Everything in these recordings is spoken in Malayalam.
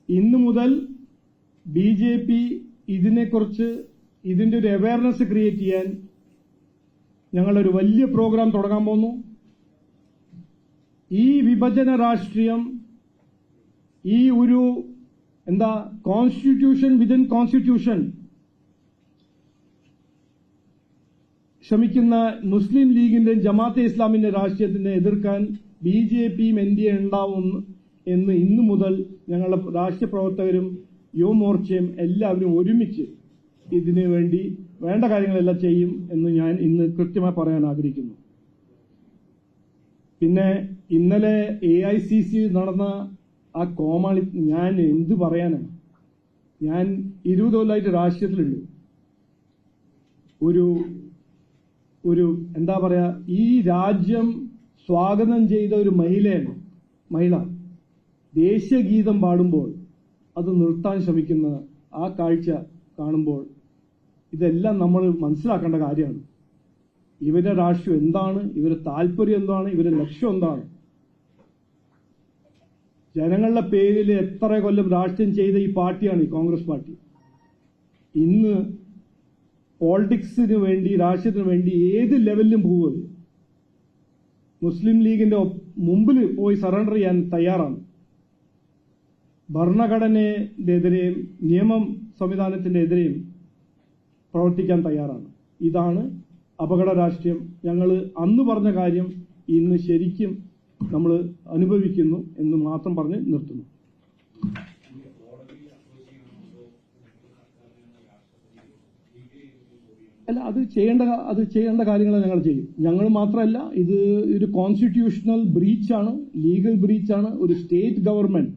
ഇന്നു മുതൽ BJP ഇതിനെക്കുറിച്ച് ഇതിന്റെ ഒരു അവയർനെസ് ക്രിയേറ്റ് ചെയ്യാൻ ഞങ്ങളൊരു വലിയ പ്രോഗ്രാം തുടങ്ങാൻ പോകുന്നു. ഈ വിഭജന രാഷ്ട്രീയം, ഈ ഒരു കോൺസ്റ്റിറ്റ്യൂഷൻ വിതിൻ കോൺസ്റ്റിറ്റ്യൂഷൻ ശ്രമിക്കുന്ന മുസ്ലിം ലീഗിന്റെ ജമാഅത്തെ ഇസ്ലാമിന്റെ രാഷ്ട്രീയത്തിനെ എതിർക്കാൻ BJPയും NDA ഉണ്ടാവും എന്ന് ഇന്നു മുതൽ ഞങ്ങളുടെ രാഷ്ട്രീയ പ്രവർത്തകരും യുവമോർച്ചയും എല്ലാവരും ഒരുമിച്ച് ഇതിനു വേണ്ടി വേണ്ട കാര്യങ്ങളെല്ലാം ചെയ്യും എന്ന് ഞാൻ ഇന്ന് കൃത്യമായി പറയാൻ ആഗ്രഹിക്കുന്നു. പിന്നെ ഇന്നലെ AICC നടന്ന ആ കോമാളി ഞാൻ എന്ത് പറയാനാണ്? ഞാൻ 20 കൊല്ലമായിട്ട് രാഷ്ട്രീയത്തിലുണ്ട്. ഒരു എന്താ പറയാ, ഈ രാജ്യം സ്വാഗതം ചെയ്ത ഒരു മഹിള ദേശീയഗീതം പാടുമ്പോൾ അത് നിർത്താൻ ശ്രമിക്കുന്ന ആ കാഴ്ച കാണുമ്പോൾ ഇതെല്ലാം നമ്മൾ മനസ്സിലാക്കേണ്ട കാര്യമാണ്. ഇവരുടെ രാഷ്ട്രീയം എന്താണ്, ഇവരുടെ താല്പര്യം എന്താണ്, ഇവരുടെ ലക്ഷ്യം എന്താണ്? ജനങ്ങളുടെ പേരിൽ എത്ര കൊല്ലം രാഷ്ട്രീയം ചെയ്ത ഈ പാർട്ടിയാണ് ഈ കോൺഗ്രസ് പാർട്ടി. ഇന്ന് പോളിറ്റിക്സിന് വേണ്ടി, രാഷ്ട്രീയത്തിന് വേണ്ടി ഏത് ലെവലിലും പോവുക. മുസ്ലിം ലീഗിന്റെ മുമ്പിൽ പോയി സറണ്ടർ ചെയ്യാൻ തയ്യാറാണ്. ഭരണഘടനയെതിരെയും നിയമം സംവിധാനത്തിന്റെ എതിരെയും പ്രവർത്തിക്കാൻ തയ്യാറാണ്. ഇതാണ് അപകട രാഷ്ട്രീയം. ഞങ്ങൾ അന്ന് പറഞ്ഞ കാര്യം ഇന്ന് ശരിക്കും നമ്മൾ അനുഭവിക്കുന്നു എന്ന് മാത്രം പറഞ്ഞ് നിർത്തുന്നു. അല്ല, അത് ചെയ്യേണ്ട കാര്യങ്ങൾ ഞങ്ങൾ ചെയ്യും. ഞങ്ങൾ മാത്രമല്ല, ഇത് ഒരു കോൺസ്റ്റിറ്റ്യൂഷണൽ ബ്രീച്ചാണ്, ലീഗൽ ബ്രീച്ചാണ്. ഒരു സ്റ്റേറ്റ് ഗവൺമെന്റ്,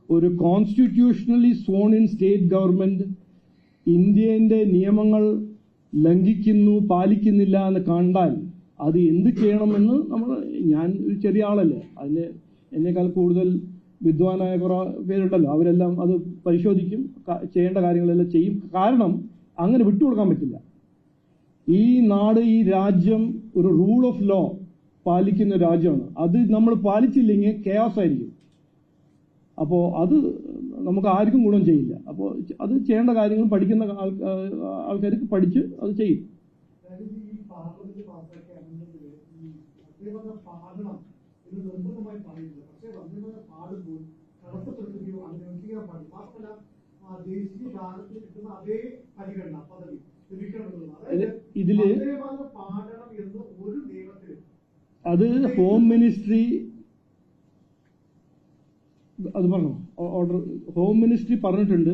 ഒരു constitutionally sworn in state government ഇന്ത്യന്റെ നിയമങ്ങൾ ലംഘിക്കുന്നു, പാലിക്കുന്നില്ല എന്ന് കണ്ടാൽ അത് എന്ത് ചെയ്യണമെന്ന് ഞാൻ ഒരു ചെറിയ ആളല്ലേ, അതിന് എന്നേക്കാൾ കൂടുതൽ വിദ്വാനായ കുറെ പേരുണ്ടല്ലോ, അവരെല്ലാം അത് പരിശോധിക്കും, ചെയ്യേണ്ട കാര്യങ്ങളെല്ലാം ചെയ്യും. കാരണം അങ്ങനെ വിട്ടുകൊടുക്കാൻ പറ്റില്ല. ഈ നാട്, ഈ രാജ്യം ഒരു റൂൾ ഓഫ് ലോ പാലിക്കുന്ന രാജ്യമാണ്. അത് നമ്മൾ പാലിച്ചില്ലെങ്കിൽ കെയോസ് ആയിരിക്കും. അപ്പോൾ അത് നമുക്ക് ആർക്കും ഗുണം ചെയ്യില്ല. അപ്പോൾ അത് ചെയ്യേണ്ട കാര്യങ്ങൾ പഠിക്കുന്ന ആൾക്കാർക്ക് പഠിച്ച് അത് ചെയ്യും. ഇതില് അത് ഹോം മിനിസ്ട്രി പറഞ്ഞു, ഓർഡർ ഹോം മിനിസ്ട്രി പറഞ്ഞിട്ടുണ്ട്.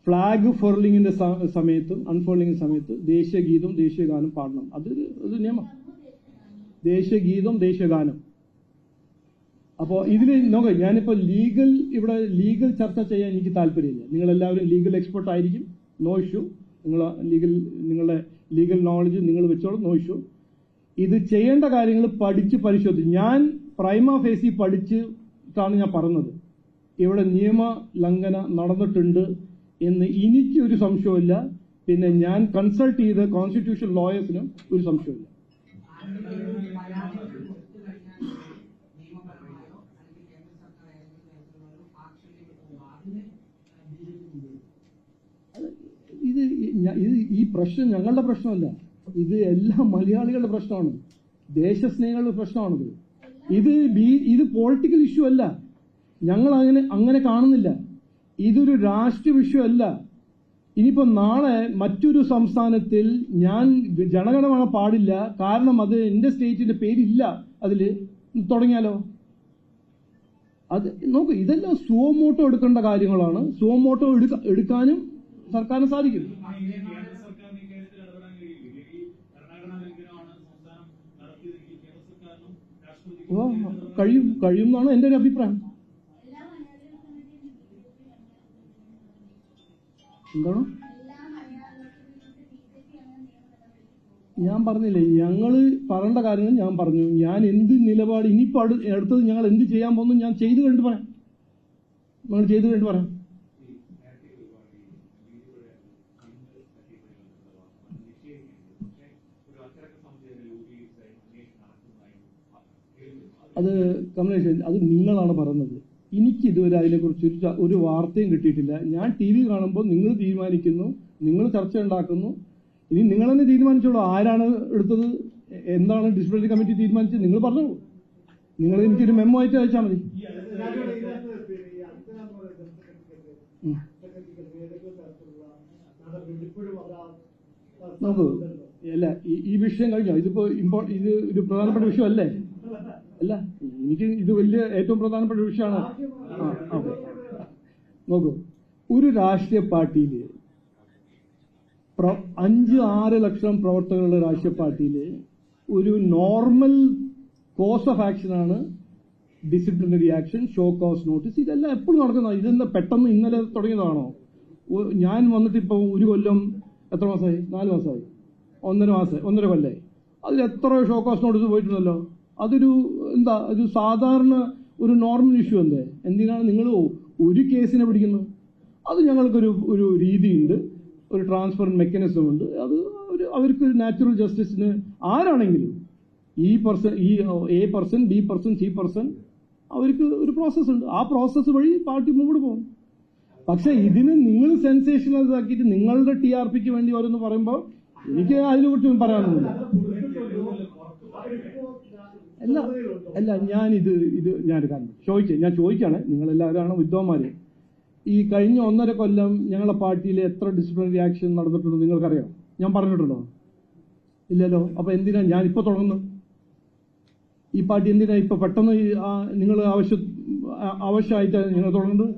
ഫ്ലാഗ് ഫോർലിങ്ങിന്റെ സമയത്തും അൺഫോൾഡിങ്ങിന്റെ സമയത്ത് ദേശീയഗീതം ദേശീയഗാനം പാടണം. അത് നിയമം. ദേശീയഗീതം ദേശീയഗാനം. അപ്പോ ഇതിൽ നോക്കാം, ഞാനിപ്പോ ഇവിടെ ലീഗൽ ചർച്ച ചെയ്യാൻ എനിക്ക് താല്പര്യമില്ല. നിങ്ങളെല്ലാവരും ലീഗൽ എക്സ്പെർട്ട് ആയിരിക്കും, നോ ഇഷ്യൂ. നിങ്ങളുടെ ലീഗൽ നോളജ് നിങ്ങൾ വെച്ചോളൂ, നോ ഇഷ്യൂ. ഇത് ചെയ്യേണ്ട കാര്യങ്ങൾ പഠിച്ച് പരിശോധിച്ച്, ഞാൻ പ്രൈമ ഫേസി പഠിച്ചിട്ടാണ് ഞാൻ പറഞ്ഞത്. ഇവിടെ നിയമ ലംഘന നടന്നിട്ടുണ്ട് എന്ന് എനിക്കൊരു സംശയമില്ല. പിന്നെ ഞാൻ കൺസൾട്ട് ചെയ്ത കോൺസ്റ്റിറ്റ്യൂഷൻ ലോയേഴ്സിനും ഒരു സംശയമില്ല. ഈ പ്രശ്നം ഞങ്ങളുടെ പ്രശ്നമല്ല, ഇത് എല്ലാ മലയാളികളുടെ പ്രശ്നമാണ്, ദേശസ്നേഹികളുടെ പ്രശ്നമാണിത്. ഇത് പൊളിറ്റിക്കൽ ഇഷ്യൂ അല്ല. ഞങ്ങൾ അങ്ങനെ കാണുന്നില്ല. ഇതൊരു രാഷ്ട്രീയ വിഷയമല്ല. ഇനിയിപ്പോ നാളെ മറ്റൊരു സംസ്ഥാനത്തിൽ ഞാൻ ജനഗണമന പാടില്ല, കാരണം അത് എന്റെ സ്റ്റേറ്റിന്റെ പേരില്ല അതിൽ തുടങ്ങിയാലോ? അത് നോക്കൂ, ഇതെല്ലാം സുവമോട്ടോ എടുക്കേണ്ട കാര്യങ്ങളാണ്. സുവമോട്ടോ എടുക്കാനും സർക്കാരിന് സാധിക്കും. കഴിയും എന്നാണ് എന്റെ ഒരു അഭിപ്രായം. എന്താണ് ഞാൻ പറഞ്ഞില്ലേ, ഞങ്ങള് പറയേണ്ട കാര്യങ്ങൾ ഞാൻ പറഞ്ഞു. ഞാൻ എന്ത് നിലപാട് ഇനിയിപ്പോ അടുത്തത് ഞങ്ങൾ എന്ത് ചെയ്യാൻ പോകുന്നു ഞാൻ ചെയ്ത് കഴിഞ്ഞിട്ട് പറയാം. ഞങ്ങൾ ചെയ്ത് കഴിഞ്ഞിട്ട് പറയാം. അത് കമലേഷ്, അത് നിങ്ങളാണ് പറയുന്നത്. എനിക്ക് ഇതുവരെ അതിനെക്കുറിച്ച് ഒരു വാർത്തയും കിട്ടിയിട്ടില്ല. ഞാൻ TV കാണുമ്പോൾ നിങ്ങൾ തീരുമാനിക്കുന്നു, നിങ്ങൾ ചർച്ച ഉണ്ടാക്കുന്നു. ഇനി നിങ്ങൾ തന്നെ തീരുമാനിച്ചോളൂ ആരാണ് എടുത്തത്, എന്താണ് ഡിസിപ്ലിനറി കമ്മിറ്റി തീരുമാനിച്ചത്, നിങ്ങൾ പറഞ്ഞോളൂ. നിങ്ങൾ എനിക്കൊരു മെമ്മോ ആയിട്ട് അയച്ചാൽ മതി. നോക്കൂ, അല്ല ഈ വിഷയം കഴിഞ്ഞോ? ഇതിപ്പോ ഇത് ഒരു പ്രധാനപ്പെട്ട വിഷയമല്ലേ? അല്ല, എനിക്ക് ഇത് വലിയ ഏറ്റവും പ്രധാനപ്പെട്ട വിഷയമാണ്. ഓക്കെ, നോക്കൂ, ഒരു രാഷ്ട്രീയ പാർട്ടിയിൽ 5-6 ലക്ഷം പ്രവർത്തകരുടെ രാഷ്ട്രീയ പാർട്ടിയിൽ ഒരു നോർമൽ കോഴ്സ് ഓഫ് ആക്ഷനാണ് disciplinary action, show cause notice. ഇതെല്ലാം എപ്പോഴും നടക്കുന്ന, ഇതെന്താ പെട്ടെന്ന് ഇന്നലെ തുടങ്ങിയതാണോ? ഞാൻ വന്നിട്ട് ഇപ്പം 1 കൊല്ലം എത്ര മാസമായി? 4 മാസമായി, 1.5 കൊല്ലമായി. അതിൽ എത്ര ഷോ കോസ് നോട്ടീസ് പോയിട്ടുണ്ടല്ലോ. അതൊരു എന്താ, ഒരു സാധാരണ ഒരു നോർമൽ ഇഷ്യൂ അല്ലേ? എന്തിനാണ് നിങ്ങൾ ഒരു കേസിനെ പിടിക്കുന്നത്? അത് ഞങ്ങൾക്കൊരു രീതിയുണ്ട്, ഒരു ട്രാൻസ്പെറന്റ് മെക്കാനിസം ഉണ്ട്. അത് അവർക്ക് നാച്ചുറൽ ജസ്റ്റിസിന് ആരാണെങ്കിലും ഈ A person, B person, C person അവർക്ക് ഒരു പ്രോസസ് ഉണ്ട്. ആ പ്രോസസ്സ് വഴി പാർട്ടി മുമ്പോട്ട് പോകും. പക്ഷെ ഇതിന് നിങ്ങൾ സെൻസേഷനലൈസ് ആക്കിയിട്ട് നിങ്ങളുടെ TRPക്ക് വേണ്ടി ഓരോന്ന് പറയുമ്പോൾ എനിക്ക് അതിനെക്കുറിച്ച് പറയാനൊന്നുമില്ല. അല്ല ഞാനൊരു കാര്യം ഞാൻ ചോദിക്കാണ്, നിങ്ങളെല്ലാവരാണ് വിദ്വാന്മാര്. ഈ കഴിഞ്ഞ 1.5 കൊല്ലം ഞങ്ങളുടെ പാർട്ടിയിൽ എത്ര ഡിസിപ്ലിനറി ആക്ഷൻ നടന്നിട്ടുണ്ടോ നിങ്ങൾക്കറിയാം? ഞാൻ പറഞ്ഞിട്ടുണ്ടോ? ഇല്ലല്ലോ. അപ്പൊ എന്തിനാ ഞാൻ ഇപ്പൊ തുടങ്ങുന്നത്? ഈ പാർട്ടി എന്തിനാ ഇപ്പൊ പെട്ടെന്ന് നിങ്ങൾ ആവശ്യമായിട്ടാണ് നിങ്ങൾ തുടങ്ങുന്നത്?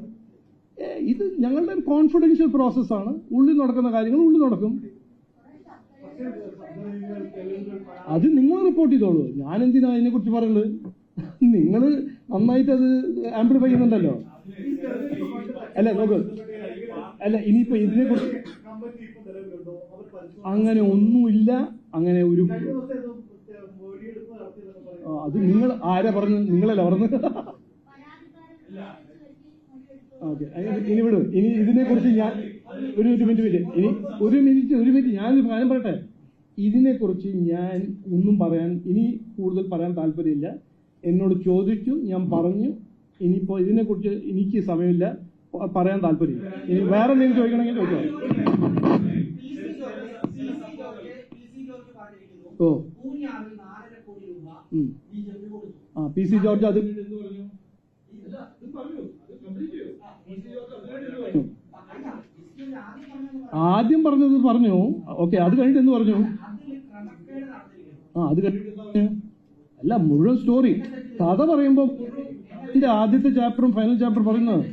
ഇത് ഞങ്ങളുടെ ഒരു കോൺഫിഡൻഷ്യൽ പ്രോസസ്സാണ്. ഉള്ളിൽ നടക്കുന്ന കാര്യങ്ങൾ ഉള്ളിൽ നടക്കും. അത് നിങ്ങൾ റിപ്പോർട്ട് ചെയ്തോളൂ. ഞാൻ എന്തിനാ അതിനെക്കുറിച്ച് പറയുന്നത്? നിങ്ങൾ നന്നായിട്ട് അത് ആംപ്ലിഫൈ ചെയ്യുന്നുണ്ടല്ലോ. അല്ല നോക്ക്, അല്ല ഇനിയിപ്പോ ഇതിനെക്കുറിച്ച് അങ്ങനെ ഒന്നുമില്ല. അങ്ങനെ ഒരു അത് നിങ്ങൾ ആരാ പറഞ്ഞു? നിങ്ങളല്ല പറഞ്ഞത്. ഓക്കെ, ഇനി വിടും. ഇനി ഇതിനെക്കുറിച്ച് ഞാൻ ഒരു മിനിറ്റ് ഞാനൊരു കാര്യം പറയട്ടെ. ഇതിനെക്കുറിച്ച് ഞാൻ ഒന്നും ഇനി കൂടുതൽ പറയാൻ താല്പര്യമില്ല. എന്നോട് ചോദിച്ചു, ഞാൻ പറഞ്ഞു. ഇനിയിപ്പോ ഇതിനെക്കുറിച്ച് എനിക്ക് സമയമില്ല, പറയാൻ താല്പര്യമില്ല. ഇനി വേറെ എന്തെങ്കിലും ചോദിക്കണമെങ്കിൽ ചോദിക്കാം. PC ജോർജ് അത് ആദ്യം പറഞ്ഞത് പറഞ്ഞു. ഓക്കെ, അത് കഴിഞ്ഞിട്ട് എന്ത് പറഞ്ഞു? അത് കഴിഞ്ഞിട്ട് അല്ല, മുഴുവൻ സ്റ്റോറി കഥ പറയുമ്പോ ഇതിന്റെ ആദ്യത്തെ ചാപ്റ്ററും ഫൈനൽ ചാപ്റ്റർ പറയുന്നത്